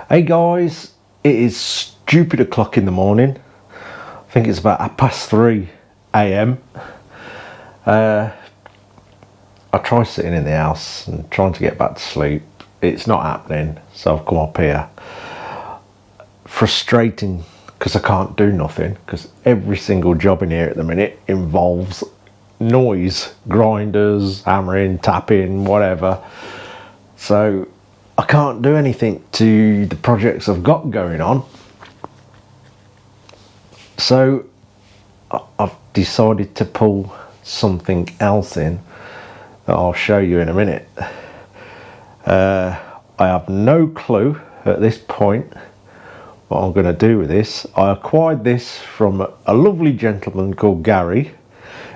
Hey guys, it is stupid o'clock in the morning. I think it's about 3:30 a.m. I try sitting in the house and trying to get back to sleep. It's not happening, so I've come up here. Frustrating because I can't do nothing, because every single job in here at the minute involves noise, grinders, hammering, tapping, whatever. So I can't do anything to the projects I've got going on. So I've decided to pull something else in that I'll show you in a minute. I have no clue at this point what I'm going to do with this. I acquired this from a lovely gentleman called Gary,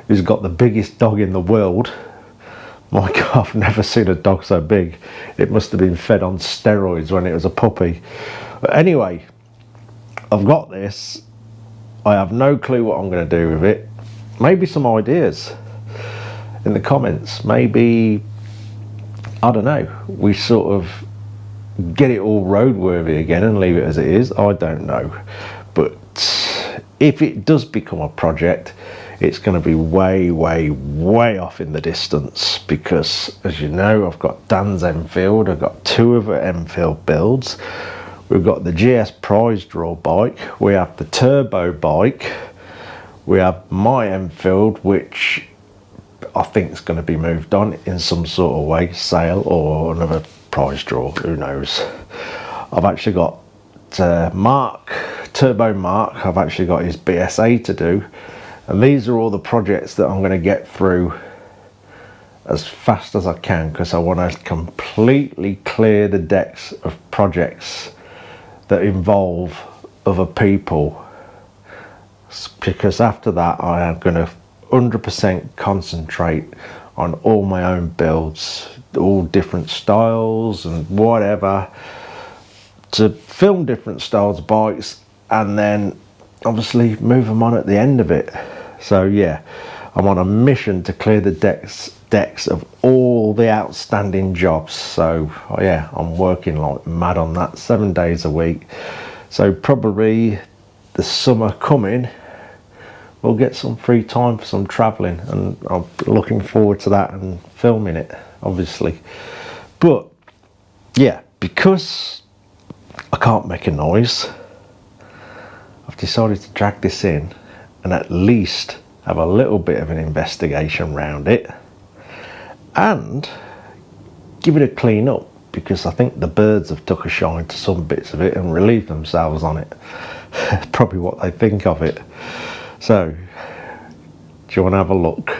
who's got the biggest dog in the world. My God, I've never seen a dog so big. It must have been fed on steroids when it was a puppy. But anyway, I've got this. I have no clue what I'm going to do with it. Maybe some ideas in the comments. Maybe, I don't know, we sort of get it all roadworthy again and leave it as it is. I don't know. But if it does become a project, it's going to be way, way, way off in the distance, because, as you know, I've got Dan's Enfield. I've got two other Enfield builds. We've got the GS Prize Draw bike. We have the Turbo bike. We have my Enfield, which I think is going to be moved on in some sort of way, sale or another prize draw, who knows. I've actually got Turbo Mark. I've actually got his BSA to do. And these are all the projects that I'm going to get through as fast as I can, because I want to completely clear the decks of projects that involve other people, because after that I am going to 100% concentrate on all my own builds, all different styles and whatever, to film different styles of bikes and then obviously move them on at the end of it. So yeah, I'm on a mission to clear the decks of all the outstanding jobs. So yeah, I'm working like mad on that 7 days a week. So probably the summer coming, we'll get some free time for some traveling, and I'm looking forward to that and filming it, obviously. But yeah, because I can't make a noise, I've decided to drag this in and at least have a little bit of an investigation around it and give it a clean up, because I think the birds have took a shine to some bits of it and relieved themselves on it. Probably what they think of it. So, do you want to have a look?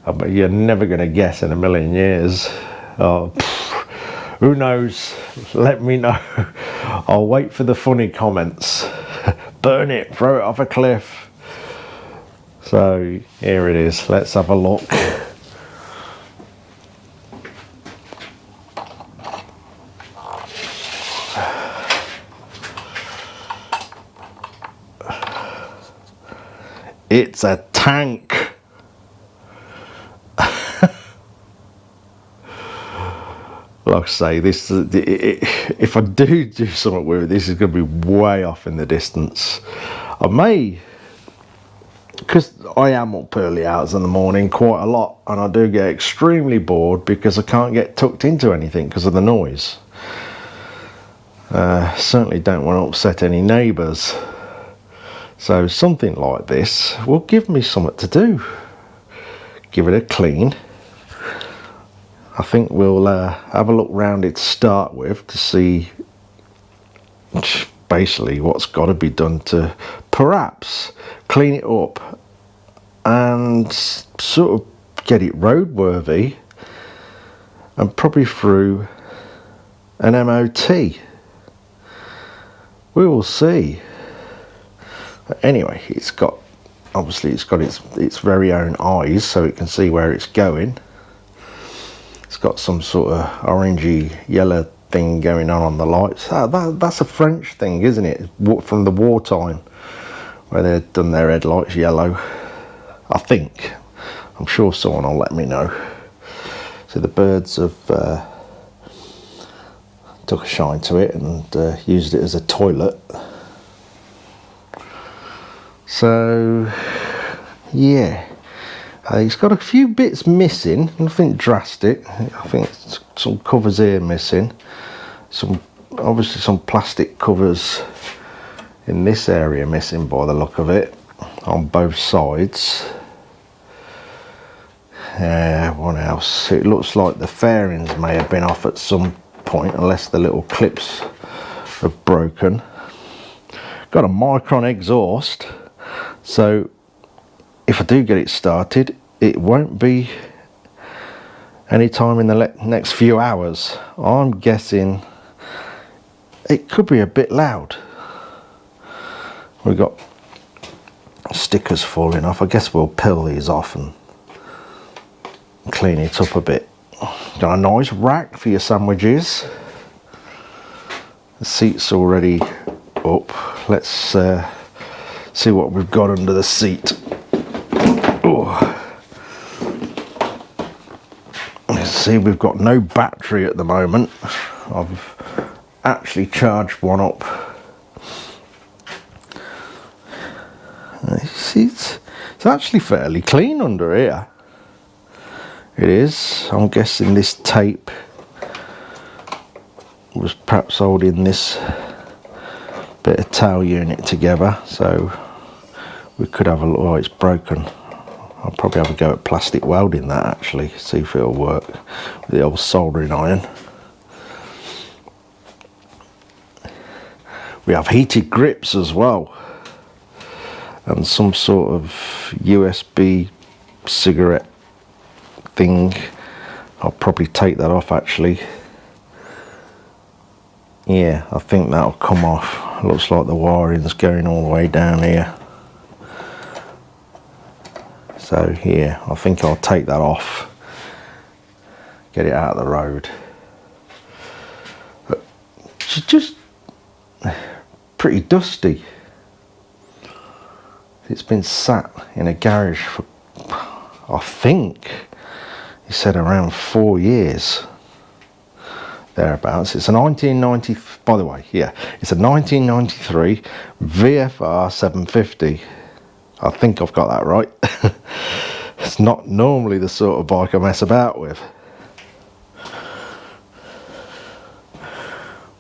I bet you're never going to guess in a million years. Who knows? Let me know. I'll wait for the funny comments. Burn it, throw it off a cliff. So here it is. Let's have a look. It's a tank. Like I say, this if I do something with it, this is going to be way off in the distance. I may, because I am up early hours in the morning quite a lot, and I do get extremely bored because I can't get tucked into anything because of the noise. Certainly don't want to upset any neighbours. So something like this will give me something to do. Give it a clean. I think we'll have a look round it to start with, to see basically what's got to be done to perhaps clean it up and sort of get it roadworthy, and probably through an MOT. We will see. But anyway, it's got its very own eyes, so it can see where it's going. It's got some sort of orangey yellow thing going on the lights. That's a French thing, isn't it? From the wartime, where they've done their headlights yellow, I think. I'm sure someone will let me know. So the birds have took a shine to it and used it as a toilet. So yeah, it's got a few bits missing, nothing drastic. I think some covers here missing, obviously some plastic covers in this area missing by the look of it, on both sides. What else? It looks like the fairings may have been off at some point, unless the little clips have broken. Got a Micron exhaust, so if I do get it started, it won't be any time in the next few hours. I'm guessing it could be a bit loud. We've got stickers falling off. I guess we'll peel these off and clean it up a bit. Got a nice rack for your sandwiches. The seat's already up. Let's see what we've got under the seat. Let's see, we've got no battery at the moment. I've actually charged one up. It's actually fairly clean under here. It is. I'm guessing this tape was perhaps holding this bit of tail unit together, so we could have a look. Oh, it's broken. I'll probably have a go at plastic welding that, actually, see if it'll work with the old soldering iron. We have heated grips as well, and some sort of USB cigarette thing. I'll probably take that off, actually. Yeah, I think that'll come off. Looks like the wiring's going all the way down here. So yeah, I think I'll take that off, get it out of the road. But it's just pretty dusty. It's been sat in a garage for, I think he said, around 4 years, thereabouts. It's a 1990, by the way, yeah, it's a 1993 VFR 750. I think I've got that right. It's not normally the sort of bike I mess about with.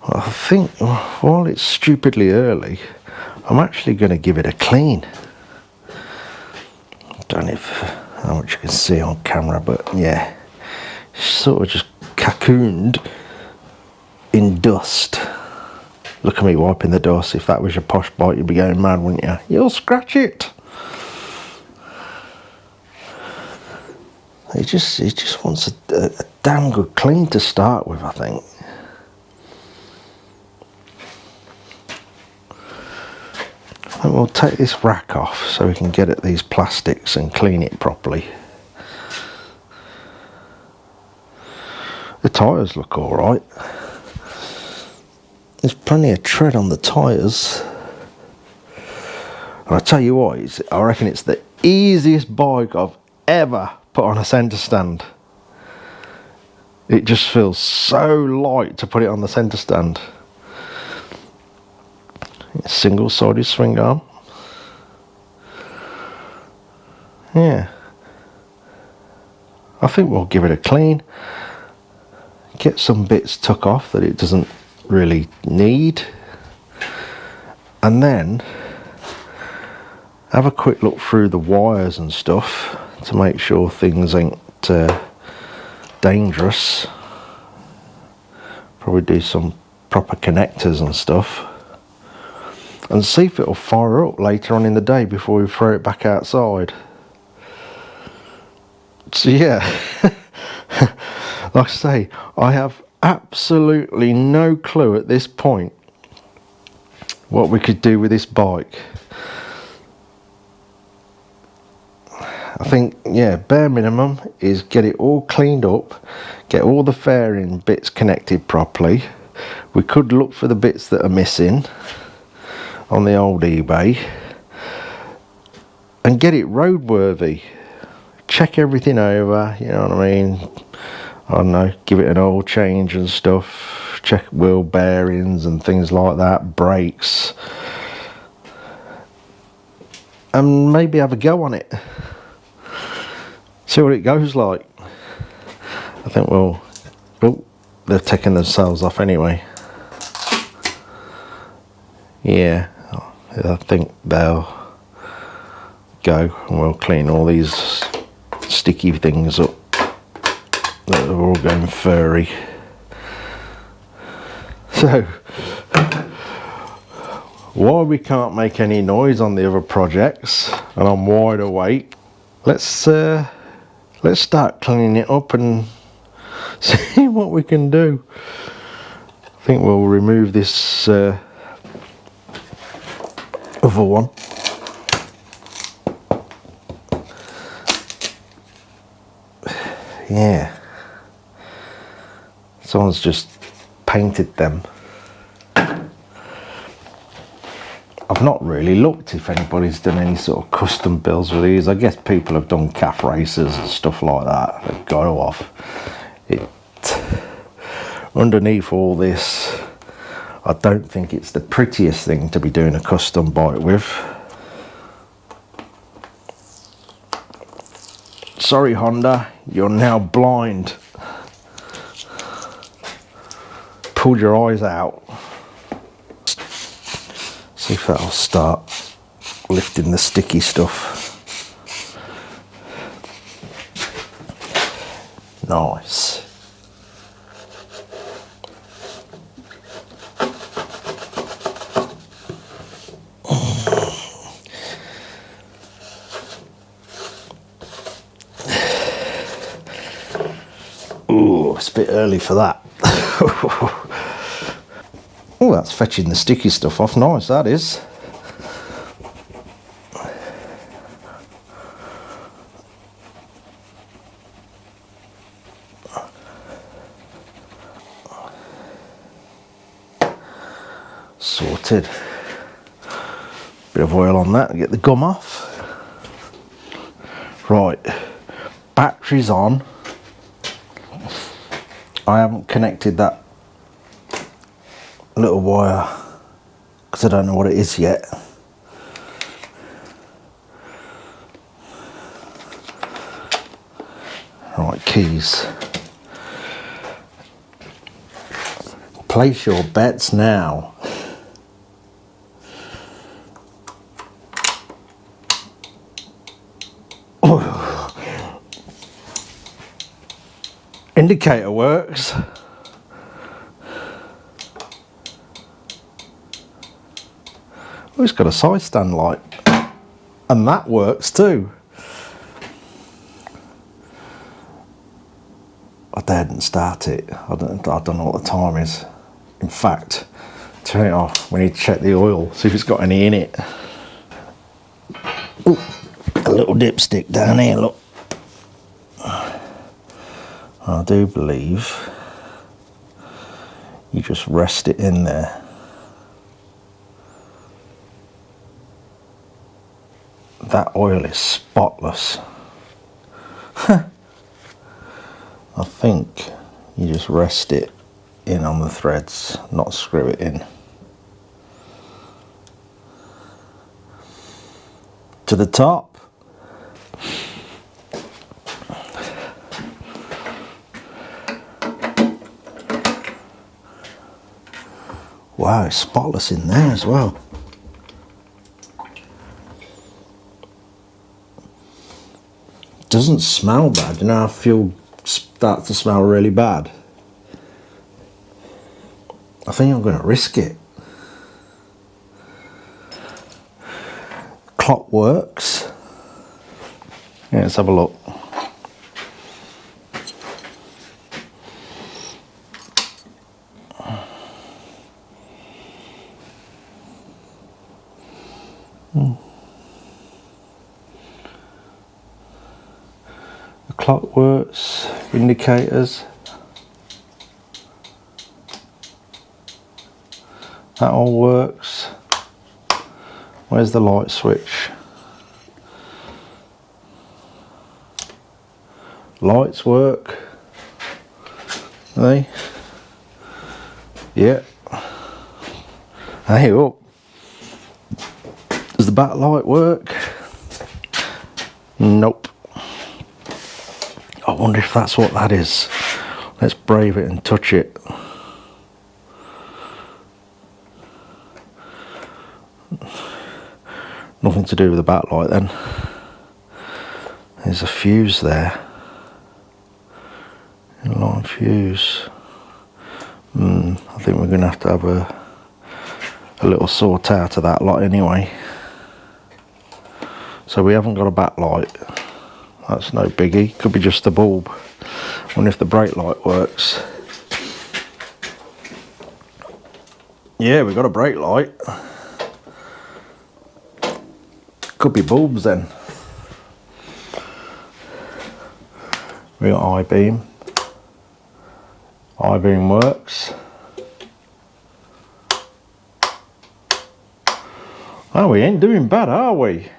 I think while it's stupidly early, I'm actually going to give it a clean. Don't know how much you can see on camera, but yeah, it's sort of just cocooned in dust. Look at me wiping the dust. If that was your posh bike, you'd be going mad, wouldn't you? You'll scratch it. It just wants a damn good clean to start with, I think. And we'll take this rack off so we can get at these plastics and clean it properly. The tyres look alright. There's plenty of tread on the tyres. And I tell you what, I reckon it's the easiest bike I've ever put on a centre stand. It just feels so light to put it on the centre stand. Single-sided swing arm. Yeah, I think we'll give it a clean, get some bits took off that it doesn't really need, and then have a quick look through the wires and stuff to make sure things ain't dangerous. Probably do some proper connectors and stuff, and see if it'll fire up later on in the day before we throw it back outside. So yeah, like I say, I have absolutely no clue at this point what we could do with this bike. I think, yeah, bare minimum is get it all cleaned up, get all the fairing bits connected properly. We could look for the bits that are missing on the old eBay and get it roadworthy. Check everything over, you know what I mean? I don't know, give it an oil change and stuff, check wheel bearings and things like that, brakes, and maybe have a go on it, see what it goes like. I think we'll, oh, they're taking themselves off anyway. Yeah, I think they'll go, and we'll clean all these sticky things up that are all going furry. So while we can't make any noise on the other projects and I'm wide awake, let's start cleaning it up and see what we can do. I think we'll remove this other one. Yeah, someone's just painted them. I've not really looked if anybody's done any sort of custom builds with these. I guess people have done calf races and stuff like that. They've got off it. Underneath all this, I don't think it's the prettiest thing to be doing a custom bike with. Sorry Honda, you're now blind. Pulled your eyes out. See if that'll start lifting the sticky stuff. Nice. Ooh, it's a bit early for that. Oh, that's fetching the sticky stuff off. Nice, that is. Sorted. Bit of oil on that and get the gum off. Right, battery's on. I haven't connected that little wire because I don't know what it is yet. Right, keys. Place your bets now. Indicator works. Oh, it's got a side stand light, and that works too. I daren't start it. I don't know what the time is. In fact, turn it off. We need to check the oil, see if it's got any in it. Ooh, a little dipstick down here, look. I do believe you just rest it in there. That oil is spotless. I think you just rest it in on the threads, not screw it in. To the top. Wow, it's spotless in there as well. Doesn't smell bad. You know how fuel starts to smell really bad? I think I'm going to risk it. Clock works. Yeah, let's have a look. The clock works, indicators. That all works. Where's the light switch? Lights work. They. Yeah. Hey up. Does the backlight work? Nope. I wonder if that's what that is. Let's brave it and touch it. Nothing to do with the backlight then. There's a fuse there. Inline fuse. I think we're going to have a little sort out of that lot anyway. So we haven't got a backlight. That's no biggie. Could be just the bulb. Wonder if the brake light works. Yeah, we got a brake light. Could be bulbs then. We got I-beam. I-beam works. Oh, we ain't doing bad, are we?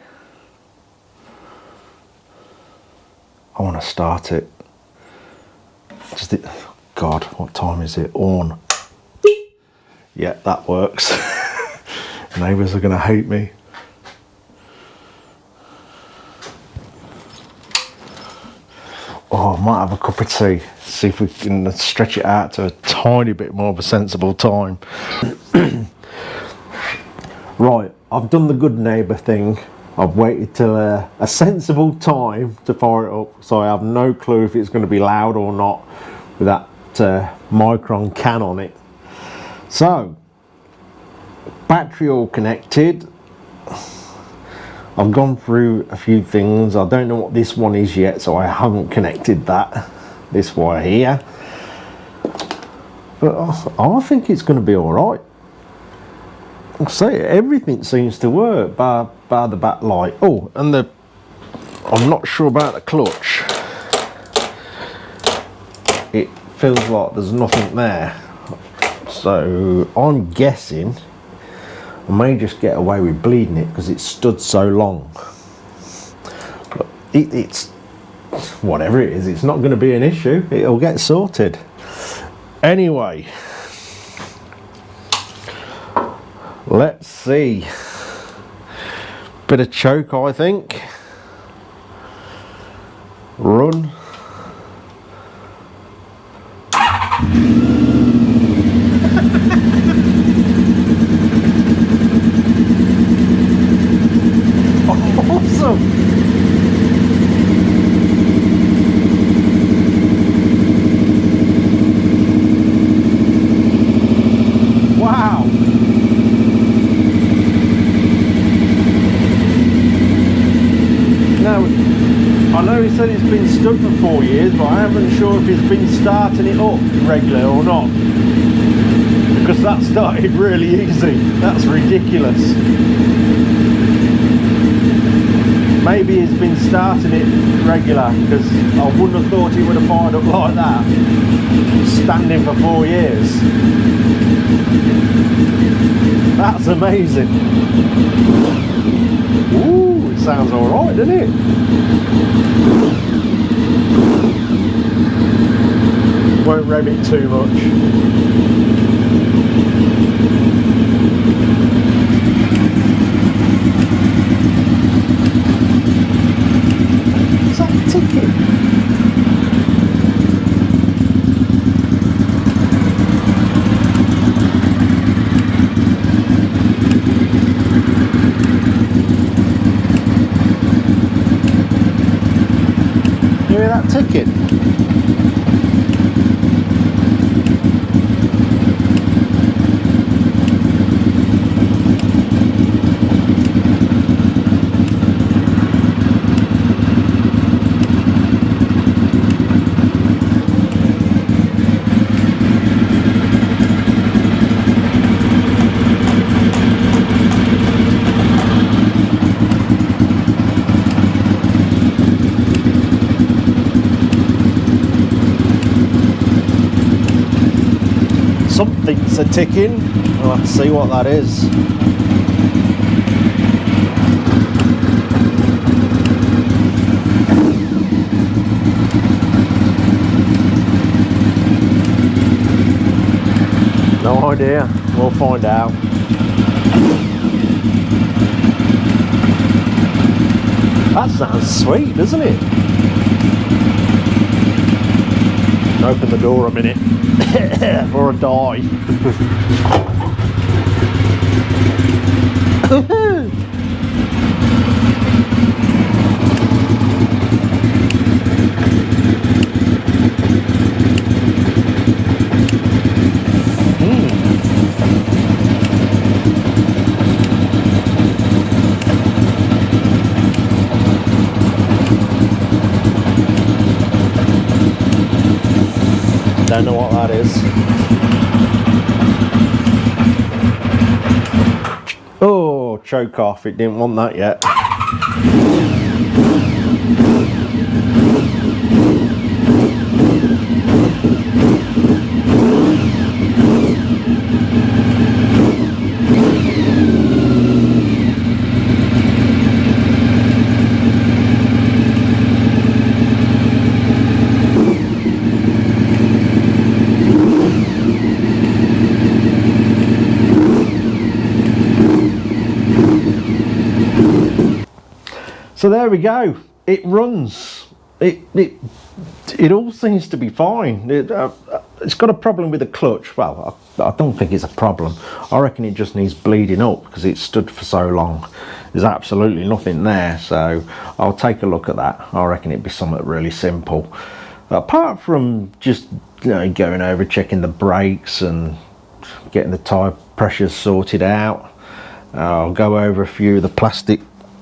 I want to start it. Just it. God, what time is it? On. Yeah, that works. Neighbours are going to hate me. Oh, I might have a cup of tea. See if we can stretch it out to a tiny bit more of a sensible time. Right, I've done the good neighbour thing. I've waited till a sensible time to fire it up, so I have no clue if it's going to be loud or not with that Micron can on it. So, battery all connected. I've gone through a few things. I don't know what this one is yet, so I haven't connected that. This wire here. But I think it's going to be alright. I say everything seems to work bar the backlight. Oh, and I'm not sure about the clutch. It feels like there's nothing there. So I'm guessing I may just get away with bleeding it because it's stood so long. But it's whatever it is, it's not going to be an issue. It'll get sorted. Anyway, let's see. Bit of choke, I think. Run. Awesome. Wow. Now, I know he said it's been stood for 4 years, but I haven't sure if he's been starting it up regular or not. Because that started really easy. That's ridiculous. Maybe he's been starting it regular, because I wouldn't have thought he would have fired up like that, standing for 4 years. That's amazing. Ooh, it sounds alright, doesn't it? Won't rev it too much. Hear that ticking? Something's a ticking. I'll have to see what that is. No idea. idea. We'll find out. That sounds sweet, doesn't it? Open the door a minute before I die. Don't know what that is. Oh, choke off. It didn't want that yet. So there we go. It runs. It all seems to be fine. It's got a problem with the clutch. Well, I don't think it's a problem. I reckon it just needs bleeding up because it's stood for so long. There's absolutely nothing there, so I'll take a look at that. I reckon it'd be something really simple. Apart from just going over checking the brakes and getting the tyre pressures sorted out, I'll go over a few of the plastic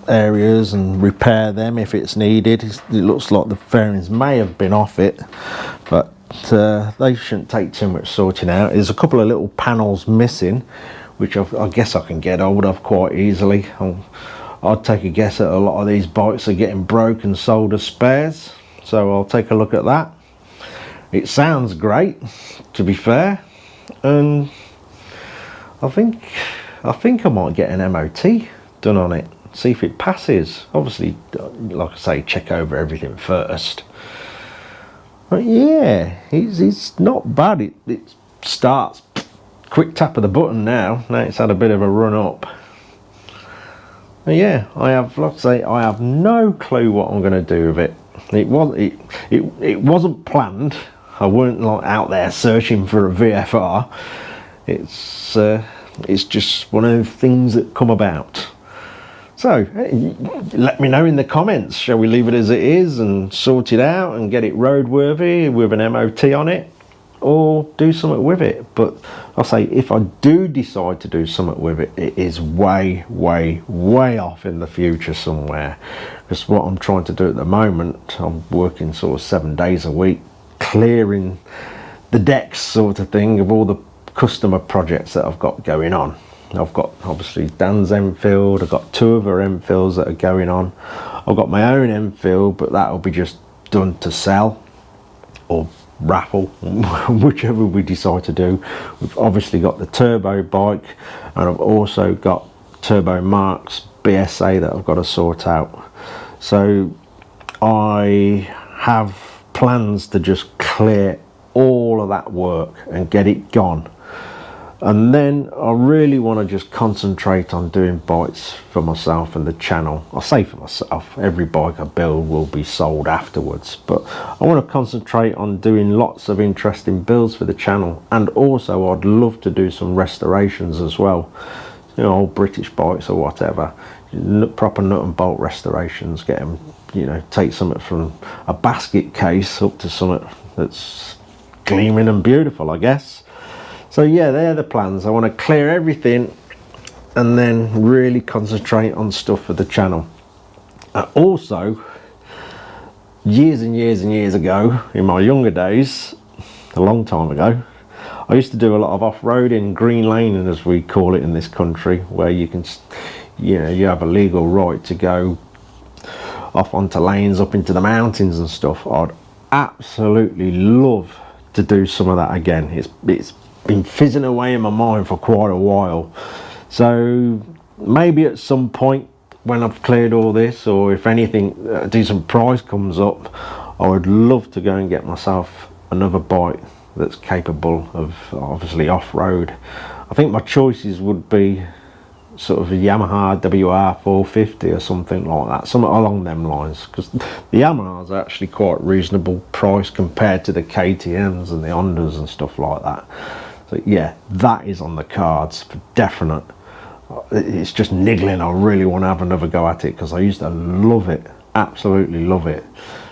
areas and repair them if it's needed. It looks like the fairings may have been off it, but they shouldn't take too much sorting out. There's a couple of little panels missing, which I guess I can get hold of quite easily. I'd take a guess at a lot of these bikes are getting broke and sold as spares, so I'll take a look at that. It sounds great, to be fair, and I think I might get an MOT done on it, see if it passes. Obviously, like I say, check over everything first. But yeah, it's not bad. It starts, quick tap of the button now it's had a bit of a run up. But yeah, like I say, I have no clue what I'm going to do with it. It wasn't planned. I weren't like out there searching for a VFR. It's just one of the things that come about. So let me know in the comments. Shall we leave it as it is and sort it out and get it roadworthy with an MOT on it, or do something with it? But I'll say, if I do decide to do something with it, it is way off in the future somewhere. Because what I'm trying to do at the moment, I'm working sort of 7 days a week, clearing the decks sort of thing of all the customer projects that I've got going on. I've got obviously Dan's Enfield, I've got 2 other Enfields that are going on. I've got my own Enfield, but that'll be just done to sell or raffle, whichever we decide to do. We've obviously got the turbo bike, and I've also got Turbo Marks BSA that I've got to sort out. So I have plans to just clear all of that work and get it gone. And then I really want to just concentrate on doing bikes for myself and the channel. I say for myself, every bike I build will be sold afterwards, but I want to concentrate on doing lots of interesting builds for the channel. And also I'd love to do some restorations as well, old British bikes or whatever, proper nut and bolt restorations, get them, take something from a basket case up to something that's gleaming and beautiful, I guess. So yeah, they're the plans. I want to clear everything and then really concentrate on stuff for the channel. Also, years and years ago, in my younger days, a long time ago, I used to do a lot of off-roading, green laning as we call it in this country, where you can, you have a legal right to go off onto lanes up into the mountains and stuff. I'd absolutely love to do some of that again. It's been fizzing away in my mind for quite a while, so maybe at some point when I've cleared all this, or if anything, a decent price comes up, I would love to go and get myself another bike that's capable of obviously off-road. I think my choices would be sort of a Yamaha WR450 or something like that, something along them lines, because the Yamahas are actually quite reasonable price compared to the KTMs and the Hondas and stuff like that. So yeah, that is on the cards for definite. It's just niggling. I really want to have another go at it because I used to love it, absolutely love it.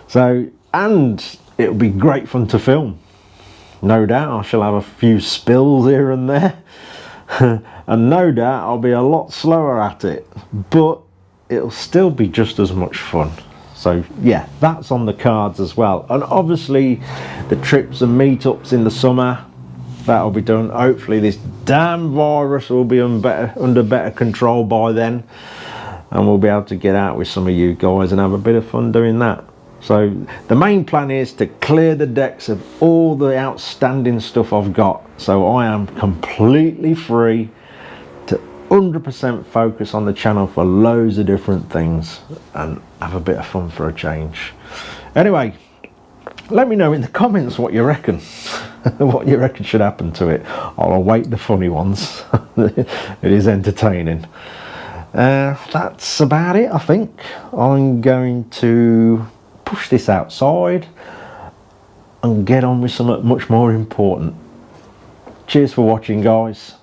So, and it'll be great fun to film, no doubt. I shall have a few spills here and there and no doubt I'll be a lot slower at it, but it'll still be just as much fun. So yeah, that's on the cards as well. And obviously the trips and meetups in the summer, that'll be done. Hopefully this damn virus will be under better control by then, and we'll be able to get out with some of you guys and have a bit of fun doing that. So the main plan is to clear the decks of all the outstanding stuff I've got, so I am completely free to 100% focus on the channel for loads of different things and have a bit of fun for a change. Anyway, let me know in the comments what you reckon. What you reckon should happen to it. I'll await the funny ones. It is entertaining. That's about it, I think. I'm going to push this outside and get on with something much more important. Cheers for watching, guys.